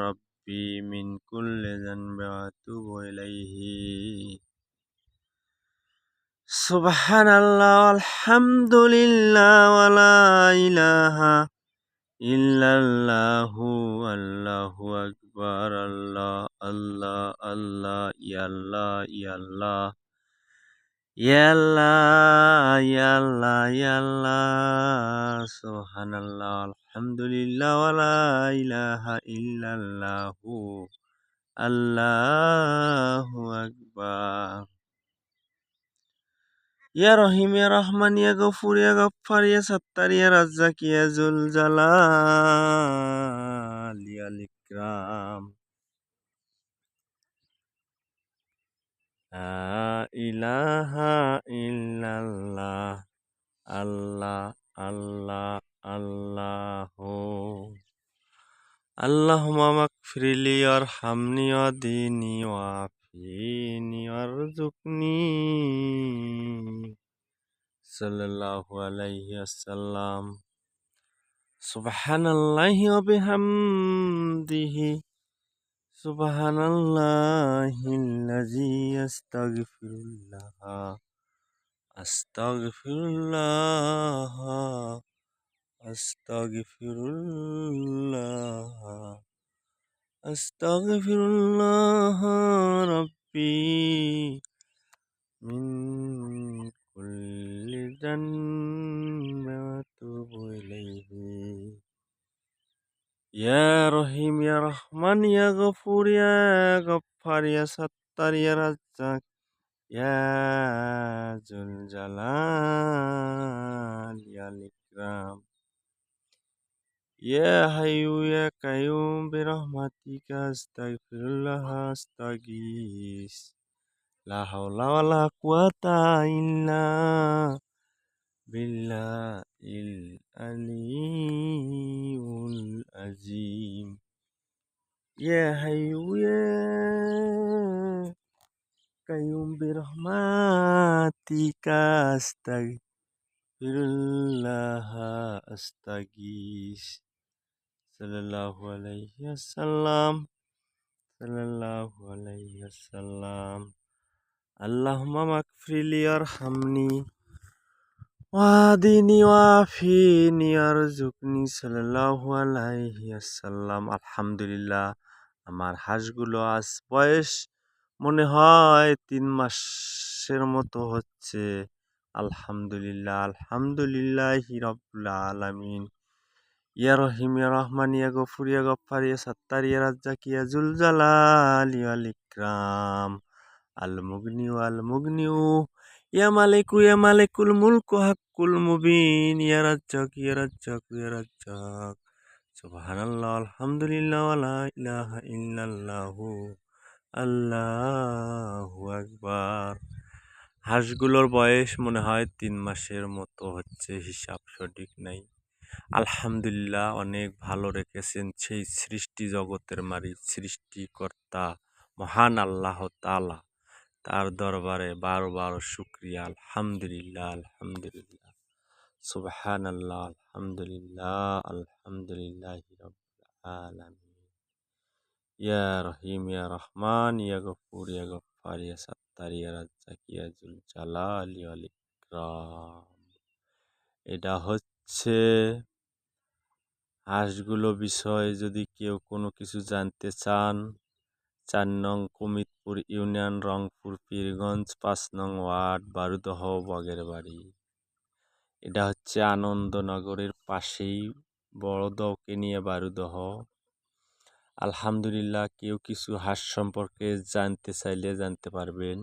ربي من كل ذنب وأتوب إليه. سبحان الله والحمد لله ولا إله إلا الله والله أكبر. الله الله الله يا الله يا الله يا الله يا الله يا الله. سبحان الله الحمد لله ولا إله إلا الله الله أكبر. يا رحيم يا رحمن يا غفور يا غفار يا ستار يا رزاق يا ذو الجلال يا الإكرام. لا إله إلا الله الله الله الله. اللهم اغفر لي وارحمني واهدني وعافيني وارزقني. صلى الله عليه وسلم. سبحان الله وبحمده سبحان الله الذي أستغفر الله أستغفر الله أستغفر الله أستغفر الله ربي من كل ذنب وأتوب إليه. يا رحيم يا رحمن يا غفور يا غفار يا ستار يا رزاق يا ذو الجلال يا الإكرام. يا حي يا قيوم برحمتك أستغفر الله أستغيث. لا حول ولا قوة إلا بالله العلي العظيم. يا حي يا قيوم برحمتك أستغفر الله أستغيث. صلى الله عليه وسلم صلى الله عليه وسلم. اللهم اغفر لي وارحمني ওয়াদিনি ওয়াফিনি আরজুকনি সাল্লাল্লাহু আলাইহি ওয়াসাল্লাম। আলহামদুলিল্লাহ, আমার হাঁসগুলো আজ বয়স মনে হয় 3 মাসের মতো হচ্ছে। আলহামদুলিল্লাহ আলহামদুলিল্লাহি রাব্বিল আলামিন। ইয়া রহিম ইয়া রহমান ইয়া গফুর ইয়া গফফার ইয়া সাত্তার ইয়া রাজ্জাক ইয়া যুল জালালি ওয়াল ইকরাম। আল মুগনিউ ইয়া মালিকুল মুলকু হাক্কুল মুবিন ইয়া রাজ্জাক ইয়া রাজ্জাক ইয়া রাজ্জাক। সুবহানাল্লাহ আলহামদুলিল্লাহ ওয়ালা ইলাহা ইল্লাল্লাহু আল্লাহু আকবার। হাঁসগুলোর বয়স মনে হয় 3 মাসের মতো হচ্ছে, হিসাব সঠিক নাই। আলহামদুলিল্লাহ অনেক ভালো রেখেছেন সেই সৃষ্টি জগতের মালিক সৃষ্টিকর্তা মহান আল্লাহ তাআলা, তার দরবারে 12 শুকরিয়া। আলহামদুলিল্লাহ আলহামদুলিল্লাহ সুবহানাল্লাহ আলহামদুলিল্লাহ আলহামদুলিল্লাহি রাব্বিল আলামিন। ইয়া রহিম ইয়া রহমান ইয়া গফুর ইয়া গফফার ইয়া সাত্তার ইয়া রাজ্জাক ইয়া যুল জালালি ওয়াল ইকরাম। এটা হচ্ছে হাঁসগুলো বিষয়ে যদি কেউ কোনো কিছু জানতে চান, 4 নং কুমিতপুর ইউনিয়ন, রংপুর পীরগঞ্জ, 5 নং ওয়ার্ড, বারুদহ, বগেরবাড়ি। এটা হচ্ছে আনন্দনগরের পাশেই, বড়দহকে নিয়ে বারুদহ। আলহামদুলিল্লাহ, কেউ কিছু হাঁস সম্পর্কে জানতে চাইলে জানতে পারবেন,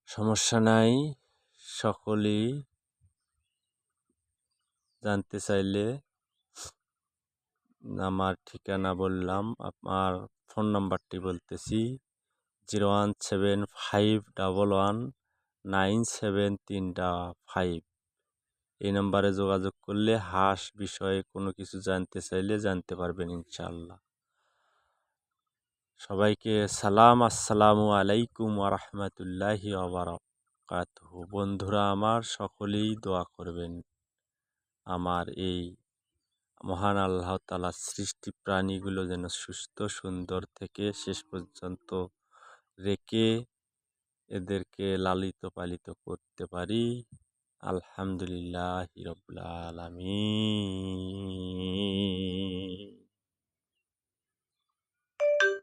সমস্যা নাই। সকলেই জানতে চাইলে আমার ঠিকানা বললাম, আমার ফোন নাম্বারটি বলতেছি 01751197355। এই নাম্বারে যোগাযোগ করলে হাঁস বিষয়ে কোনো কিছু জানতে চাইলে জানতে পারবেন ইনশাআল্লাহ। সবাইকে সালাম, আসসালামু আলাইকুম ওয়া রাহমাতুল্লাহি ওয়া বারাকাতুহু। বন্ধুরা আমার সকলেই দোয়া করবেন আমার এই মহান আল্লাহ তাআলার সৃষ্টি প্রাণীগুলো যেন সুস্থ সুন্দর থেকে শেষ পর্যন্ত রেখে এদেরকে লালিত পালিত করতে পারি। আলহামদুলিল্লাহি রাব্বিল আলামিন।